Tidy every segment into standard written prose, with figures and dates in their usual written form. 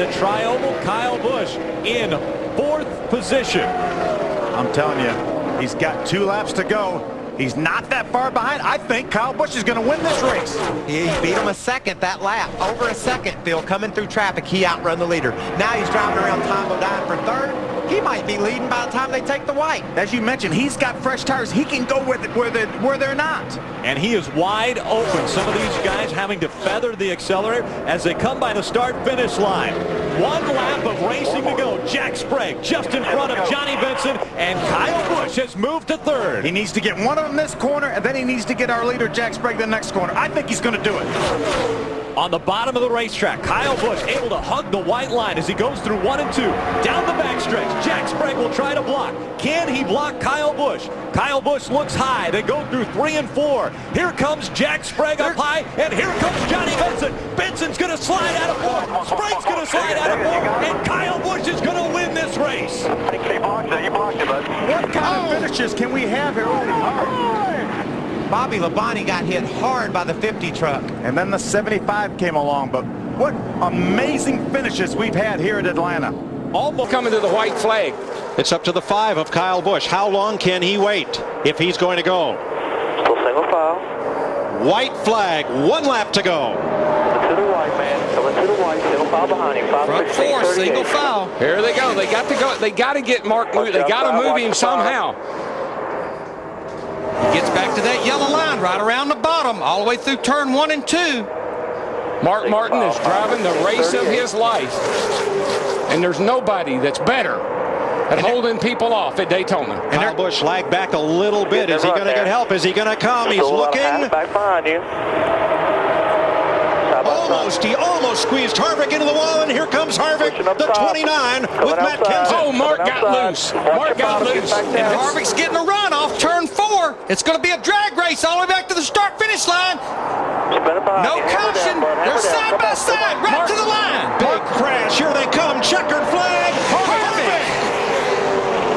the tri-oval, Kyle Busch in 4th position. I'm telling you, he's got 2 laps to go. He's not that far behind. I think Kyle Busch is going to win this race. He beat him a second that lap. Over a second, Phil, coming through traffic. He outrun the leader. Now he's driving around Tom Bodine for 3rd. He might be leading by the time they take the white. As you mentioned, he's got fresh tires. He can go with it where they're not. And he is wide open. Some of these guys having to feather the accelerator as they come by the start-finish line. 1 lap of racing to go. Jack Sprague just in front of Johnny Benson, and Kyle Busch has moved to 3rd. He needs to get one of them this corner, and then he needs to get our leader, Jack Sprague, the next corner. I think he's going to do it. On the bottom of the racetrack, Kyle Busch able to hug the white line as he goes through 1 and 2. Down the backstretch, Jack Sprague will try to block. Can he block Kyle Busch? Kyle Busch looks high. They go through 3 and 4. Here comes Jack Sprague up high, and here comes Johnny Benson. Benson's going to slide out of 4th. Sprague's going to slide out of 4th, and Kyle Busch is going to win this race. You blocked it, bud. What kind of finishes can we have here? Bobby Labonte got hit hard by the 50 truck. And then the 75 came along, but what amazing finishes we've had here at Atlanta. Almost coming to the white flag. It's up to the 5 of Kyle Busch. How long can he wait if he's going to go? Still single file. White flag, 1 lap to go. To the white, man. Coming to the white. Single file behind him. Front 4, single foul. Here they go. They got to go. They got to get Mark. They got to move him somehow. He gets back to that yellow line right around the bottom, all the way through turn 1 and 2. Mark Martin is driving the race of his life, and there's nobody that's better at holding people off at Daytona. And Kyle Busch lagged back a little bit. Is he going to get help? Is he going to come? He's looking. Back behind you. He almost squeezed Harvick into the wall, and here comes Harvick, the 29, with Matt Kenseth. Oh, Mark got loose. Mark got loose. And Harvick's getting a run off turn 4. It's going to be a drag race all the way back to the start-finish line. No caution. They're side by side, right to the line. Big crash. Here they come. Checkered flag. Harvick.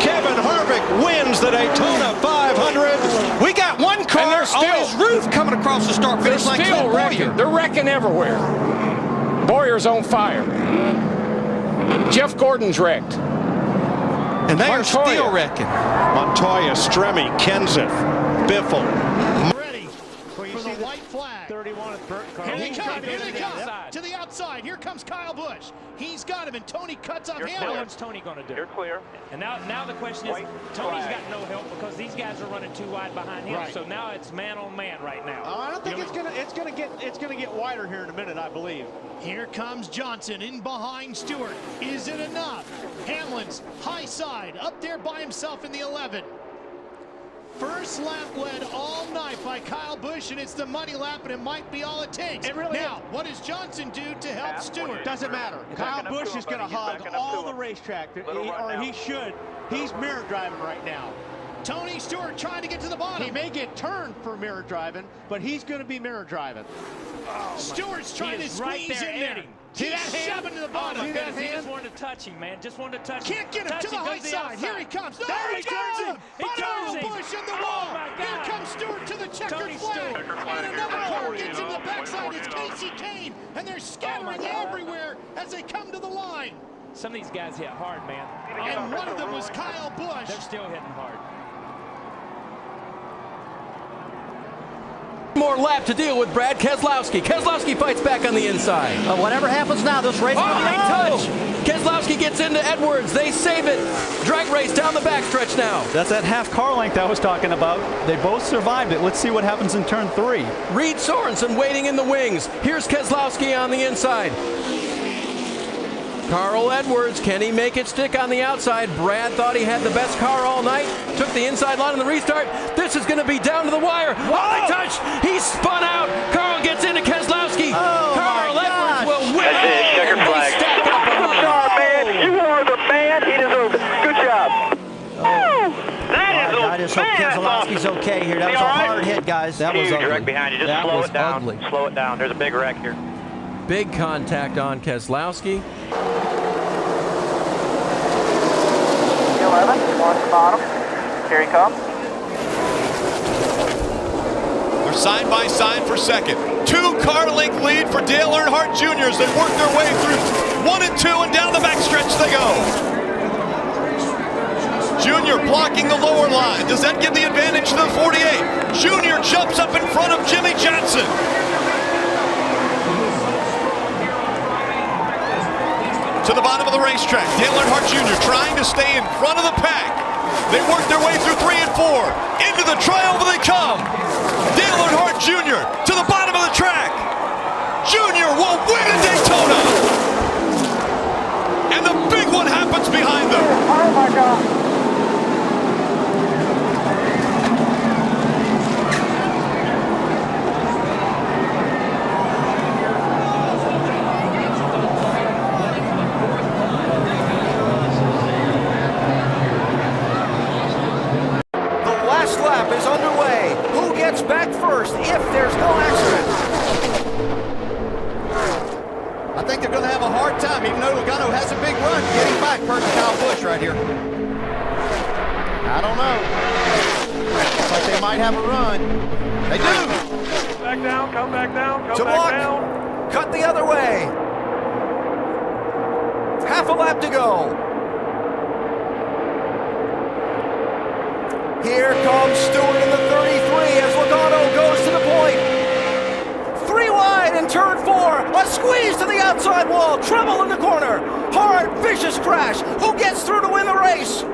Kevin Harvick wins the Daytona 500. We got 1 car on his roof coming across the start-finish line. They're still wrecking. They're wrecking everywhere. Boyer's on fire. Jeff Gordon's wrecked. And they are still wrecking. Montoya, Stremme, Kenseth, Biffle. Ready for the white flag. 31 at Burt Carl. Here they come to the outside. Here comes Kyle Busch. He's got him, and Tony cuts off Hamlin. Now what's Tony going to do? You're clear. And now the question is, Tony's got no help because these guys are running too wide behind him. Right. So now it's man on man right now. I don't think it's gonna get wider here in a minute, I believe. Here comes Johnson in behind Stewart. Is it enough? Hamlin's high side up there by himself in the 11. First lap led all night by Kyle Busch, and it's the money lap, and it might be all it takes. Now, what does Johnson do to help Stewart? Doesn't matter. Kyle Busch is going to hog all the racetrack, or he should. He's mirror driving right now. Tony Stewart trying to get to the bottom. He may get turned for mirror driving, but he's going to be mirror driving. Stewart's trying to squeeze in there. See that He's shoving to the bottom. He just wanted to touch him, man. Just wanted to touch him. Can't get him to the high side. Here he comes. There he turns him. He turns him. Busch in the wall. Here comes Stewart to the checkered flag. And another car gets in the backside. It's Casey Kane. And they're scattering everywhere as they come to the line. Some of these guys hit hard, man. And one of them was Kyle Busch. They're still hitting hard. More lap to deal with Brad Keselowski. Keselowski fights back on the inside. Whatever happens now, this race will be touch. Keselowski gets into Edwards. They save it. Drag race down the backstretch now. That's that half car length I was talking about. They both survived it. Let's see what happens in turn 3. Reed Sorensen waiting in the wings. Here's Keselowski on the inside. Carl Edwards, can he make it stick on the outside? Brad thought he had the best car all night. Took the inside line in the restart. This is going to be down to the wire. Oh, they touched. He spun out. Carl gets into Keselowski. Carl Edwards will win. That's it. Checker flag. Superstar, man. You are the man. He deserves it. Good job. I just hope Keselowski's okay here. That was a hard hit, guys. That was ugly. Wreck behind you. Just slow it down. Ugly. Slow it down. There's a big wreck here. Big contact on Keselowski. 11, watch the bottom. Here he comes. They're side by side for second. 2-car length lead for Dale Earnhardt Jr. as they work their way through 1 and 2, and down the backstretch they go. Junior blocking the lower line. Does that give the advantage to the 48? Junior jumps up in front of Jimmy Johnson. To the bottom of the racetrack, Dale Earnhardt Jr. trying to stay in front of the pack. They work their way through 3 and 4. Into the triangle they come. Dale Earnhardt Jr. to the bottom of the track. Junior will win at Daytona. And the big one happens behind them. Oh my God. Lap is underway. Who gets back first if there's no accident? I think they're going to have a hard time, even though Logano has a big run, getting back per Kyle Busch right here. I don't know. Looks like they might have a run. They do. Back down, come back down, come to back block. down. Cut the other way. Half a lap to go. Here comes Stewart in the 33 as Logano goes to the point. 3 wide in turn 4. A squeeze to the outside wall. Trouble in the corner. Hard, vicious crash. Who gets through to win the race?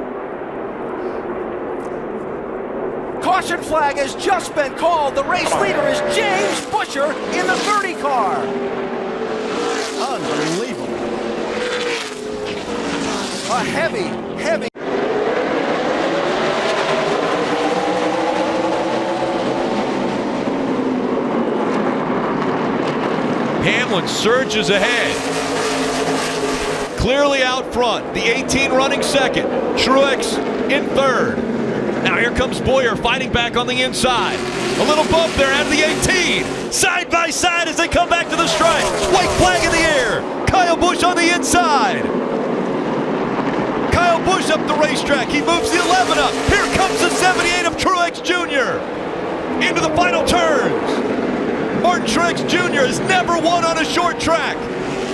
Caution flag has just been called. The race leader is James Buescher in the 30 car. Unbelievable. A heavy. Hamlin surges ahead. Clearly out front. The 18 running second. Truex in third. Now here comes Boyer fighting back on the inside. A little bump there out of the 18. Side by side as they come back to the stripe. White flag in the air. Kyle Busch on the inside. Kyle Busch up the racetrack. He moves the 11 up. Here comes the 78 of Truex Jr. into the final turns. Martin Truex Jr. has never won on a short track.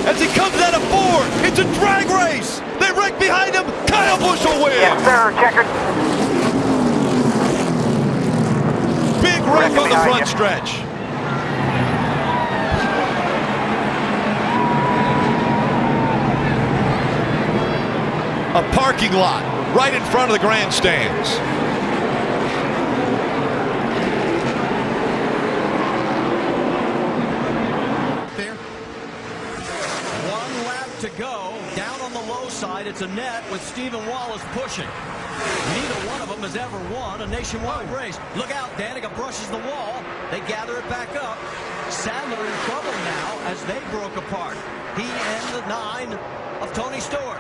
As he comes out of 4, it's a drag race. They wreck behind him. Kyle Busch will win. Yes, sir, checker. Big wreck on the front stretch. A parking lot right in front of the grandstands. To go down on the low side. It's a net with Stephen Wallace pushing. Neither one of them has ever won a nationwide race. Look out, Danica brushes the wall. They gather it back up. Sadler in trouble now as they broke apart. He and the 9 of Tony Stewart.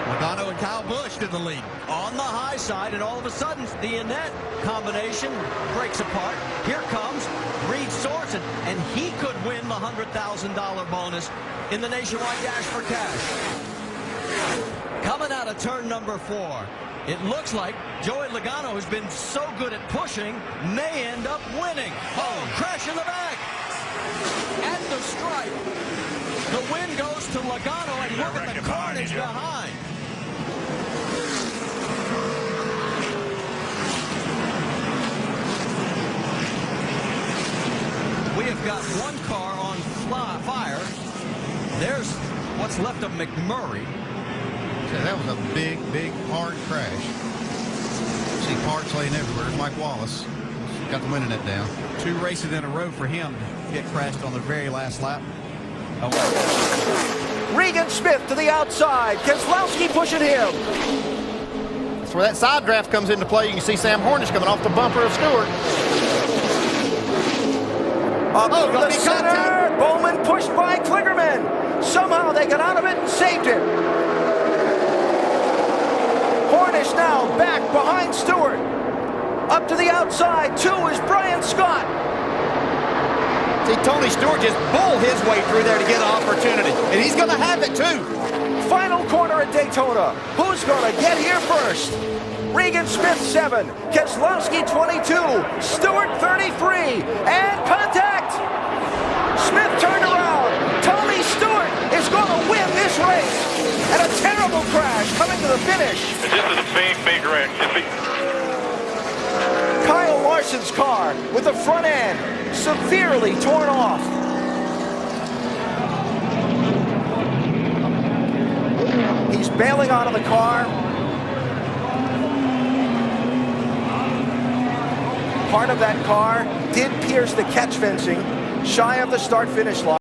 Logano and Kyle Busch in the lead. On the high side, and all of a sudden, the Annette combination breaks apart. Here comes Reed Sorensen, and he could win the $100,000 bonus in the Nationwide Dash for Cash. Coming out of turn number 4, it looks like Joey Logano has been so good at pushing, may end up winning. Oh, crash in the back. At the stripe, the win goes to Logano, and look at the carnage behind. We have got one car on fire. There's what's left of McMurray. So that was a big, hard crash. See parts laying everywhere. Mike Wallace got the win in that down. 2 races in a row for him to get crashed on the very last lap. Regan Smith to the outside. Keselowski pushing him. That's where that side draft comes into play. You can see Sam Hornish coming off the bumper of Stewart. Up to the center. Bowman pushed by Kligerman. Somehow they got out of it and saved it. Hornish now back behind Stewart. Up to the outside. 2 is Brian Scott. See, Tony Stewart just bulled his way through there to get an opportunity. And he's going to have it, too. Final corner at Daytona. Who's going to get here first? Regan Smith 7, Keselowski 22, Stewart 33, and contact! Smith turned around. Tony Stewart is going to win this race. And a terrible crash coming to the finish. This is a big, big wreck. Kyle Larson's car with the front end severely torn off. He's bailing out of the car. Part of that car did pierce the catch fencing shy of the start-finish line.